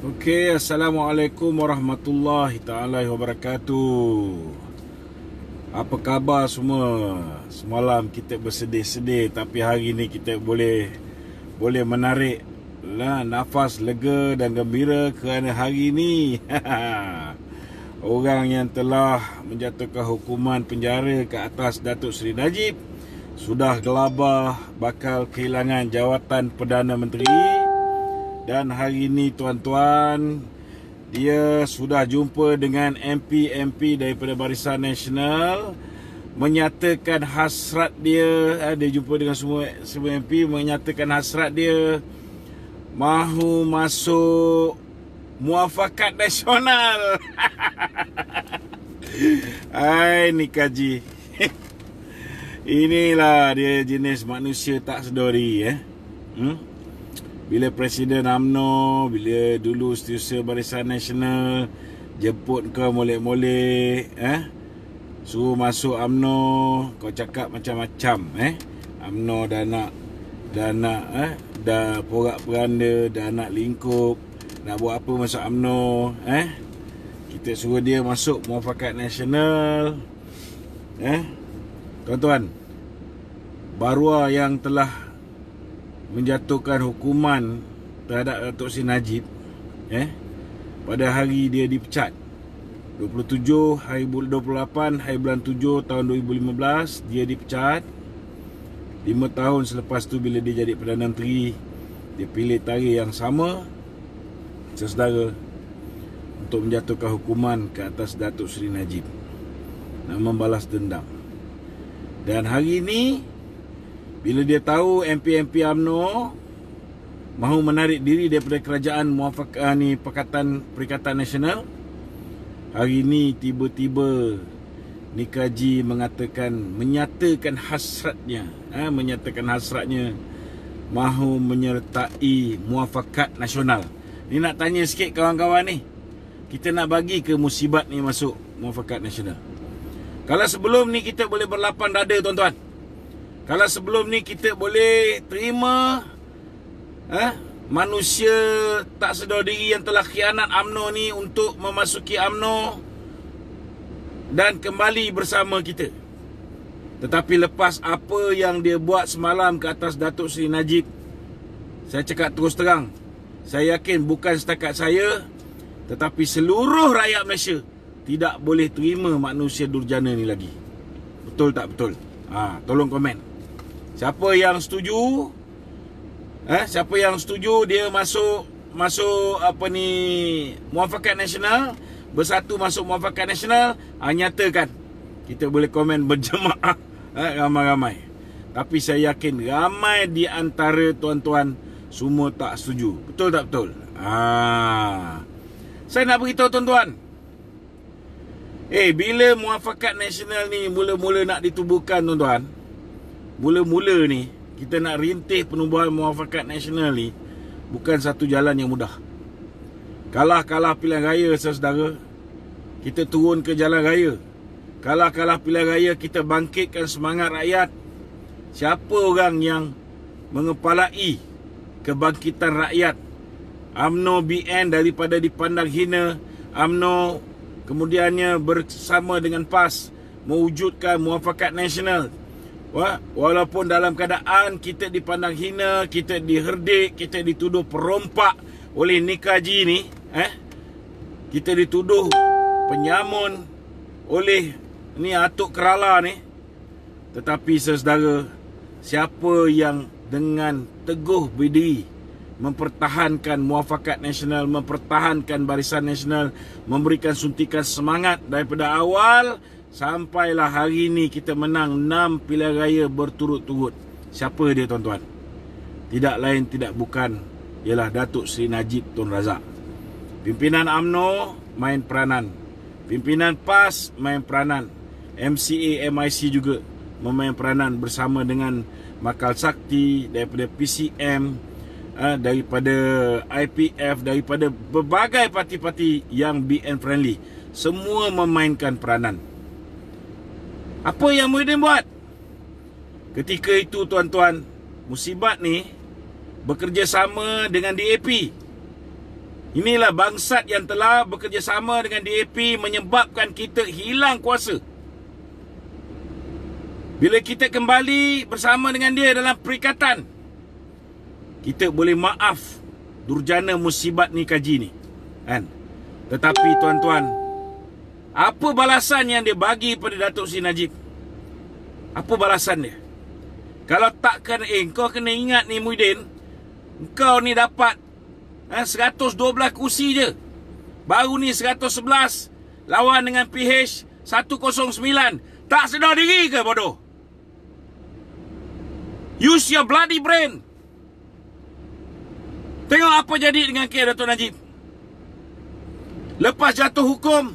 Okey, Assalamualaikum warahmatullahi taala wabarakatuh. Apa khabar semua? Semalam kita bersedih-sedih, tapi hari ni kita boleh menarik nafas lega dan gembira kerana hari ni orang yang telah menjatuhkan hukuman penjara ke atas Datuk Seri Najib sudah gelabah bakal kehilangan jawatan Perdana Menteri. Dan hari ini tuan-tuan, dia sudah jumpa dengan MP-MP daripada Barisan Nasional, menyatakan hasrat dia. Dia jumpa dengan semua MP, menyatakan hasrat dia mahu masuk Muafakat Nasional. Hai ni kaji. Inilah dia jenis manusia tak sedori. Bila Presiden UMNO, bila dulu Setiausaha Barisan Nasional jemput kau molek-molek, suruh masuk UMNO, kau cakap macam-macam, UMNO dah porak-peranda, dah nak lingkup, nak buat apa masuk UMNO, kita suruh dia masuk Muafakat Nasional. Tuan-tuan, Barua yang telah menjatuhkan hukuman terhadap Datuk Seri Najib, pada hari dia dipecat 28 hari bulan 7 tahun 2015 dia dipecat. 5 tahun selepas tu bila dia jadi Perdana Menteri, dia pilih tarikh yang sama, saudara, untuk menjatuhkan hukuman ke atas Datuk Seri Najib, nak membalas dendam. Dan hari ini bila dia tahu MP-MP UMNO mahu menarik diri daripada kerajaan Perikatan Nasional, hari ini tiba-tiba Nikaji menyatakan hasratnya, mahu menyertai Muafakat Nasional. Ni nak tanya sikit kawan-kawan ni, kita nak bagi ke musibat ni masuk Muafakat Nasional? Kalau sebelum ni kita boleh berlapang dada tuan-tuan, kalau sebelum ni kita boleh terima manusia tak sedar diri yang telah khianat UMNO ni untuk memasuki UMNO dan kembali bersama kita. Tetapi lepas apa yang dia buat semalam ke atas Datuk Seri Najib, saya cakap terus terang, saya yakin bukan setakat saya, tetapi seluruh rakyat Malaysia tidak boleh terima manusia durjana ni lagi. Betul tak betul? Tolong komen. Siapa yang setuju? Siapa yang setuju dia masuk Muafakat Nasional, bersatu masuk Muafakat Nasional, nyatakan. Kita boleh komen berjemaah, ramai-ramai. Tapi saya yakin ramai di antara tuan-tuan semua tak setuju. Betul tak betul? Saya nak beritahu tuan-tuan, bila Muafakat Nasional ni mula-mula nak ditubuhkan tuan-tuan, mula-mula ni kita nak rintih penubuhan Muafakat Nasional ni bukan satu jalan yang mudah. Kalah pilihan raya, saudara, kita turun ke jalan raya. Kalah pilihan raya, kita bangkitkan semangat rakyat. Siapa orang yang mengepalai kebangkitan rakyat? UMNO BN daripada dipandang hina, UMNO kemudiannya bersama dengan PAS mewujudkan Muafakat Nasional. Walaupun dalam keadaan kita dipandang hina, kita diherdik, kita dituduh perompak oleh Nikaji ni, kita dituduh penyamun oleh ni Atuk Kerala ni. Tetapi saudara, siapa yang dengan teguh berdiri mempertahankan Muafakat Nasional, mempertahankan Barisan Nasional, memberikan suntikan semangat daripada awal sampailah hari ini kita menang 6 pilihan raya berturut-turut. Siapa dia tuan-tuan? Tidak lain tidak bukan ialah Datuk Seri Najib Tun Razak. Pimpinan UMNO main peranan, pimpinan PAS main peranan, MCA MIC juga memain peranan bersama dengan Makal Sakti daripada PCM, daripada IPF, daripada berbagai parti-parti yang BN friendly, semua memainkan peranan. Apa yang Muhyiddin buat? Ketika itu tuan-tuan, musibat ni bekerjasama dengan DAP. Inilah bangsat yang telah bekerjasama dengan DAP menyebabkan kita hilang kuasa. Bila kita kembali bersama dengan dia dalam perikatan, kita boleh maaf durjana musibat ni kaji ni, kan? Tetapi tuan-tuan, apa balasan yang dia bagi pada Datuk Seri Najib? Apa balasan dia? Kalau takkan, kau kena ingat ni Muhyiddin, kau ni dapat 112 kursi je. Baru ni 111 lawan dengan PH 109. Tak sedar diri ke bodoh? Use your bloody brain. Tengok apa jadi dengan kes Datuk Najib. Lepas jatuh hukum,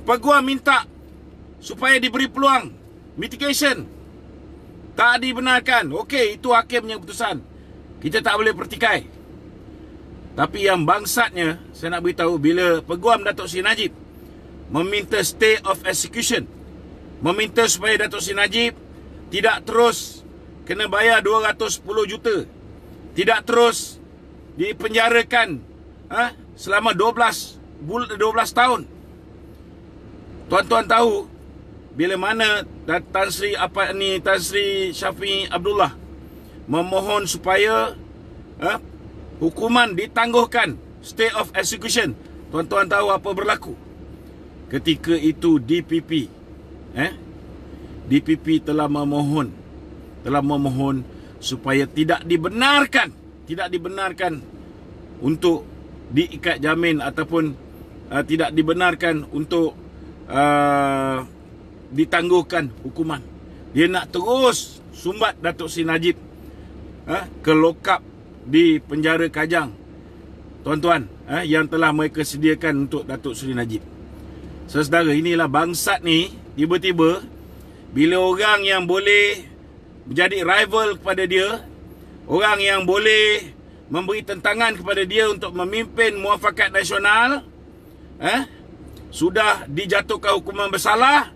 peguam minta supaya diberi peluang mitigation. Tak dibenarkan. Okey, itu hakim punya keputusan. Kita tak boleh pertikai. Tapi yang bangsatnya, saya nak beritahu, bila peguam Datuk Seri Najib meminta stay of execution, meminta supaya Datuk Seri Najib tidak terus kena bayar 210 juta, tidak terus dipenjarakan selama 12 tahun. Tuan-tuan tahu bila mana Tan Sri Shafie Abdullah memohon supaya hukuman ditangguhkan, stay of execution. Tuan-tuan tahu apa berlaku? Ketika itu DPP telah memohon supaya tidak dibenarkan untuk diikat jamin ataupun tidak dibenarkan untuk ditangguhkan hukuman. Dia nak terus sumbat Datuk Seri Najib ke lokap di penjara Kajang, tuan-tuan, yang telah mereka sediakan untuk Datuk Seri Najib. Saudara, inilah bangsat ni, tiba-tiba bila orang yang boleh menjadi rival kepada dia, orang yang boleh memberi tentangan kepada dia untuk memimpin Muafakat Nasional, sudah dijatuhkan hukuman bersalah,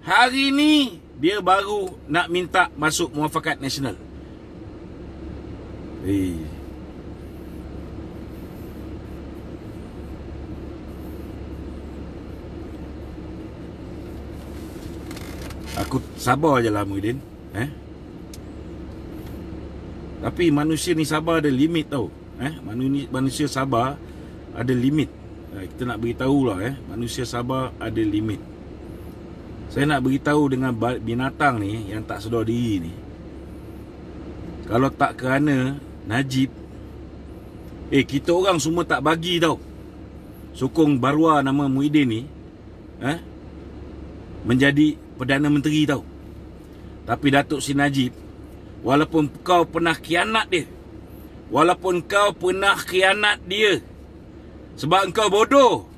hari ni dia baru nak minta masuk Muafakat Nasional. Aku sabar je lah Muhyiddin, tapi manusia ni sabar ada limit tau. Manusia sabar ada limit. Kita nak beritahu lah, manusia sabar ada limit. Saya nak beritahu dengan binatang ni yang tak sedar diri ni, kalau tak kerana Najib, kita orang semua tak bagi tau sokong Barua nama Muhyiddin ni menjadi Perdana Menteri tau. Tapi Datuk Seri Najib, walaupun kau pernah khianat dia, sebab engkau bodoh.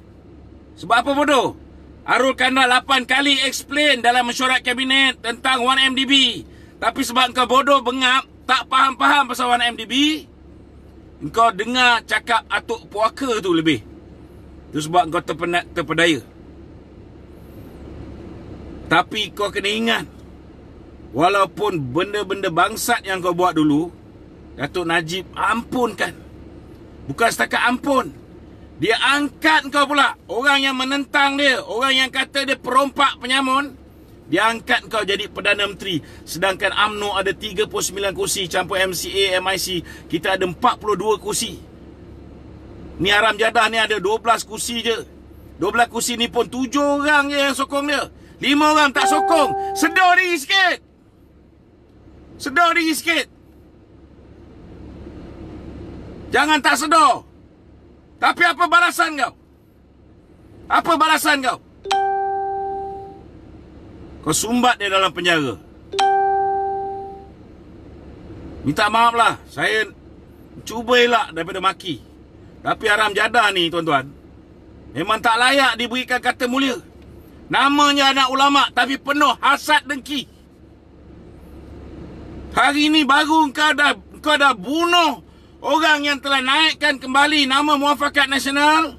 Sebab apa bodoh? Arul Kandal 8 kali explain dalam mesyuarat kabinet tentang 1MDB. Tapi sebab engkau bodoh, bengap, tak faham-faham pasal 1MDB, engkau dengar cakap atuk puaka tu lebih. Itu sebab engkau terpedaya. Tapi kau kena ingat, walaupun benda-benda bangsat yang kau buat dulu, Datuk Najib ampunkan. Bukan setakat ampun, dia angkat kau pula. Orang yang menentang dia, orang yang kata dia perompak penyamun, dia angkat kau jadi Perdana Menteri. Sedangkan UMNO ada 39 kursi, campur MCA, MIC, kita ada 42 kursi. Ni Haram Jadah ni ada 12 kursi je. 12 kursi ni pun 7 orang je yang sokong dia, 5 orang tak sokong. Sedar diri sikit. Sedar diri sikit. Jangan tak sedar. Tapi apa balasan kau? Apa balasan kau? Kau sumbat dia dalam penjara. Minta maaf lah, saya cuba elak daripada maki. Tapi Haram Jadah ni tuan-tuan, memang tak layak diberikan kata mulia. Namanya anak ulama' tapi penuh hasad dengki. Hari ni baru kau dah bunuh orang yang telah naikkan kembali nama Muafakat Nasional.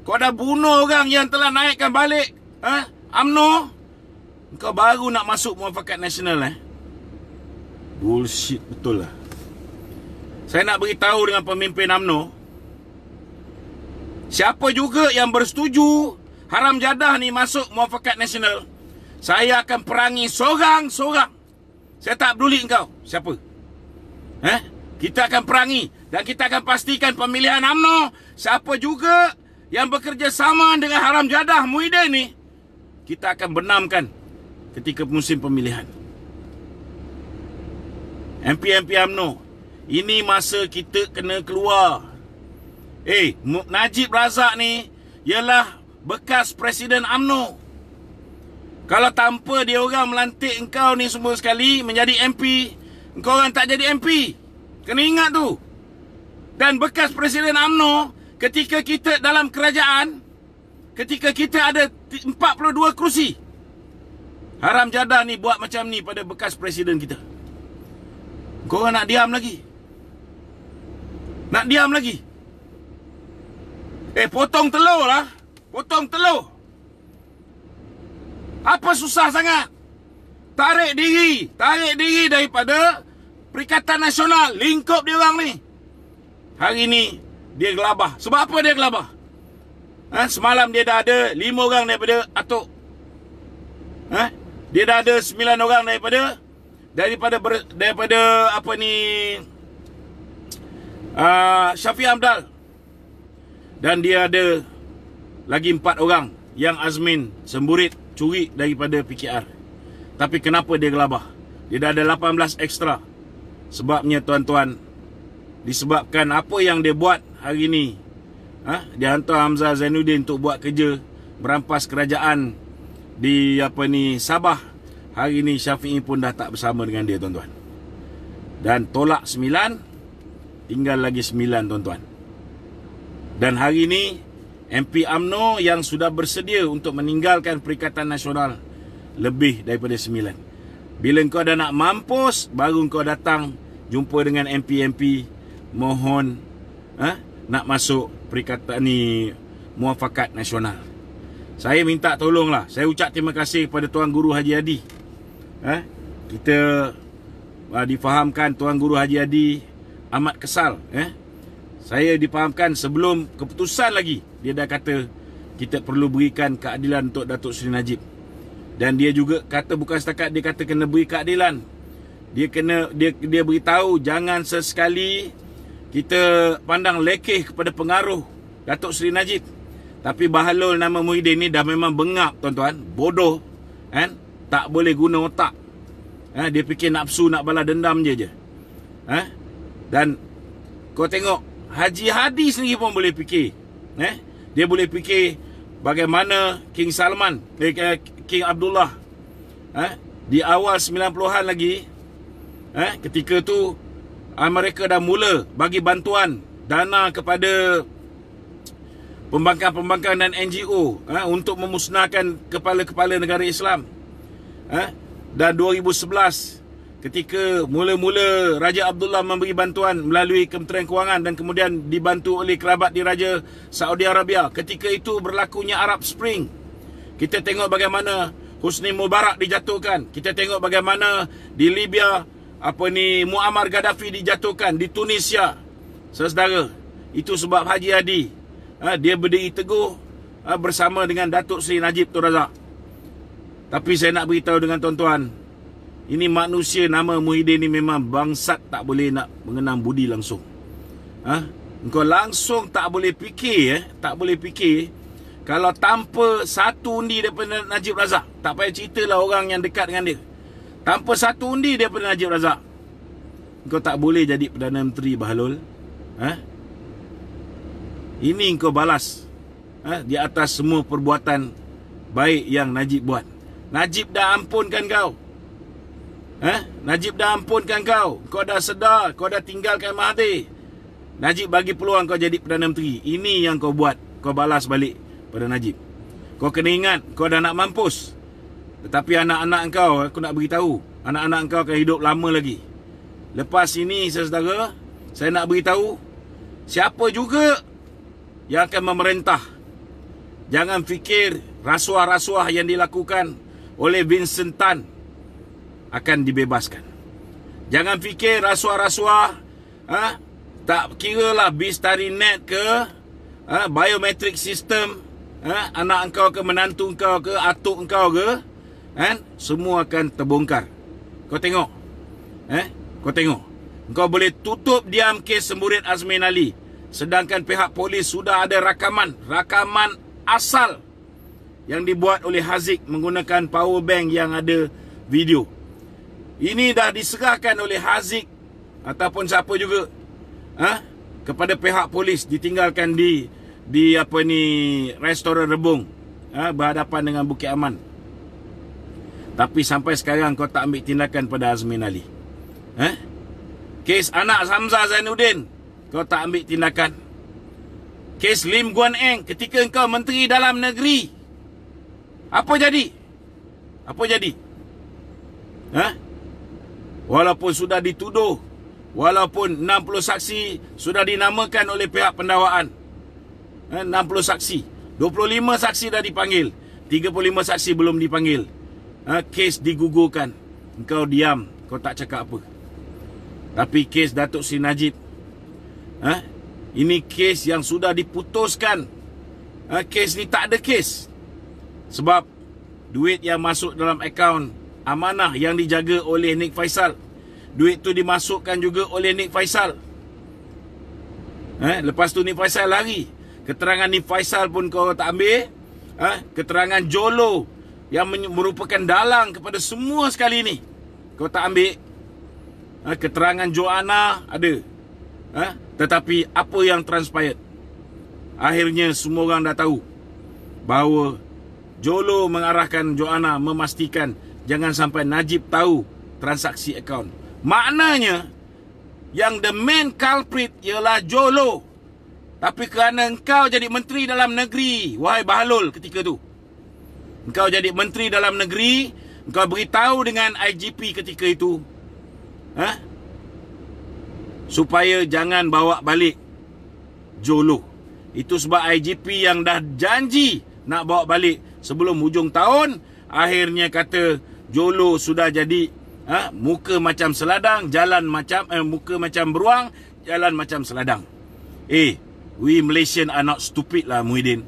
Kau dah bunuh orang yang telah naikkan balik UMNO. Kau baru nak masuk Muafakat Nasional. Bullshit betul lah. Saya nak beritahu dengan pemimpin UMNO, Siapa juga yang bersetuju haram jadah ni masuk muafakat nasional, saya akan perangi sorang-sorang. Saya tak peduli engkau siapa. Kita akan perangi dan kita akan pastikan pemilihan UMNO, siapa juga yang bekerja sama dengan haram jadah Muhyiddin ni, kita akan benamkan ketika musim pemilihan. MP UMNO, ini masa kita kena keluar. Najib Razak ni ialah bekas Presiden UMNO. Kalau tanpa dia orang melantik engkau ni semua sekali menjadi MP, engkau orang tak jadi MP. Kena ingat tu. Dan bekas Presiden UMNO, ketika kita dalam kerajaan, ketika kita ada 42 kerusi, haram jadah ni buat macam ni pada bekas Presiden kita. Engkau orang nak diam lagi? Nak diam lagi? Potong telur lah. Potong telur. Apa susah sangat? Tarik diri daripada Perikatan Nasional. Lingkup dia orang ni. Hari ni dia gelabah. Sebab apa dia gelabah? Semalam dia dah ada 5 orang daripada Atok. Dia dah ada 9 orang daripada apa ni, Syafiq Hamdal. Dan dia ada lagi 4 orang yang Azmin semburit curi daripada PKR. Tapi kenapa dia gelabah? Dia dah ada 18 ekstra. Sebabnya tuan-tuan, disebabkan apa yang dia buat hari ni. Dia hantar Hamzah Zainuddin untuk buat kerja merampas kerajaan di Sabah. Hari ni Syafi'i pun dah tak bersama dengan dia, tuan-tuan. Dan tolak 9, tinggal lagi 9, tuan-tuan. Dan hari ini MP UMNO yang sudah bersedia untuk meninggalkan Perikatan Nasional lebih daripada 9. Bila kau dah nak mampus, baru kau datang jumpa dengan MP-MP mohon nak masuk Perikatan ni Muafakat Nasional. Saya minta tolonglah. Saya ucap terima kasih kepada Tuan Guru Haji Hadi. Kita difahamkan Tuan Guru Haji Hadi amat kesal. Saya difahamkan sebelum keputusan lagi, dia dah kata kita perlu berikan keadilan untuk Datuk Seri Najib. Dan dia juga kata bukan setakat dia kata kena beri keadilan, dia beritahu jangan sesekali kita pandang lekeh kepada pengaruh Datuk Seri Najib. Tapi bahalul nama Muhyiddin ni dah memang bengap, tuan-tuan, bodoh, tak boleh guna otak. Dia fikir nafsu nak balas dendam je. Dan kau tengok Haji Hadi sendiri pun boleh fikir. Dia boleh fikir bagaimana King Salman, King Abdullah di awal 90-an lagi, ketika tu mereka dah mula bagi bantuan dana kepada pembangkang-pembangkang dan NGO untuk memusnahkan kepala-kepala negara Islam. Dan 2011 ketika mula-mula Raja Abdullah memberi bantuan melalui Kementerian Kewangan dan kemudian dibantu oleh kerabat di Raja Saudi Arabia. Ketika itu berlakunya Arab Spring. Kita tengok bagaimana Husni Mubarak dijatuhkan. Kita tengok bagaimana di Libya Muammar Gaddafi dijatuhkan, di Tunisia. Saudara, itu sebab Haji Hadi dia berdiri teguh bersama dengan Datuk Seri Najib Tun Razak. Tapi saya nak beritahu dengan tuan-tuan, ini manusia nama Muhyiddin ni memang bangsat, tak boleh nak mengenang budi langsung. Engkau langsung tak boleh fikir, tak boleh fikir kalau tanpa satu undi daripada Najib Razak. Tak payah ceritalah orang yang dekat dengan dia. Tanpa satu undi daripada Najib Razak, engkau tak boleh jadi Perdana Menteri, Bahlul. Ini engkau balas di atas semua perbuatan baik yang Najib buat. Najib dah ampunkan kau. Najib dah ampunkan kau. Kau dah sedar, kau dah tinggalkan Mahathir. Najib bagi peluang kau jadi Perdana Menteri. Ini yang kau buat. Kau balas balik pada Najib. Kau kena ingat, kau dah nak mampus. Tetapi anak-anak kau, aku nak beritahu, anak-anak kau akan hidup lama lagi. Lepas ini, saudara, saya nak beritahu, siapa juga yang akan memerintah, jangan fikir rasuah-rasuah yang dilakukan oleh Vincent Tan akan dibebaskan. Jangan fikir rasuah-rasuah tak kira lah Bistari Net ke biometric system, anak engkau ke, menantu engkau ke, atuk engkau ke, semua akan terbongkar. Kau tengok, kau tengok. Engkau boleh tutup diam kes Semburit Azmin Ali, sedangkan pihak polis sudah ada rakaman asal yang dibuat oleh Haziq menggunakan power bank yang ada video. Ini dah diserahkan oleh Haziq ataupun siapa juga kepada pihak polis, ditinggalkan di restoran Rebung, berhadapan dengan Bukit Aman. Tapi sampai sekarang kau tak ambil tindakan pada Azmin Ali. Kes anak Hamzah Zainuddin, kau tak ambil tindakan. Kes Lim Guan Eng ketika engkau Menteri Dalam Negeri, apa jadi? Apa jadi? Walaupun sudah dituduh, walaupun 60 saksi sudah dinamakan oleh pihak pendakwaan, 60 saksi, 25 saksi dah dipanggil, 35 saksi belum dipanggil, kes digugurkan. Engkau diam, kau tak cakap apa. Tapi kes Datuk Seri Najib, ini kes yang sudah diputuskan. Kes ni tak ada kes. Sebab duit yang masuk dalam akaun amanah yang dijaga oleh Nik Faisal, duit tu dimasukkan juga oleh Nik Faisal. Lepas tu Nik Faisal lari. Keterangan Nik Faisal pun kau tak ambil. Keterangan Jolo yang merupakan dalang kepada semua sekali ni, kau tak ambil. Keterangan Joanna ada. Tetapi apa yang transpired? Akhirnya semua orang dah tahu bahawa Jolo mengarahkan Joanna memastikan jangan sampai Najib tahu transaksi akaun. Maknanya yang the main culprit ialah Jolo. Tapi kerana engkau jadi Menteri Dalam Negeri, wahai Bahlul ketika tu, engkau jadi Menteri Dalam Negeri, engkau beritahu dengan IGP ketika itu, supaya jangan bawa balik Jolo. Itu sebab IGP yang dah janji nak bawa balik sebelum hujung tahun, akhirnya kata Jolo sudah jadi muka macam seladang, jalan macam muka macam beruang, jalan macam seladang. We Malaysian are not stupid lah, Muhyiddin.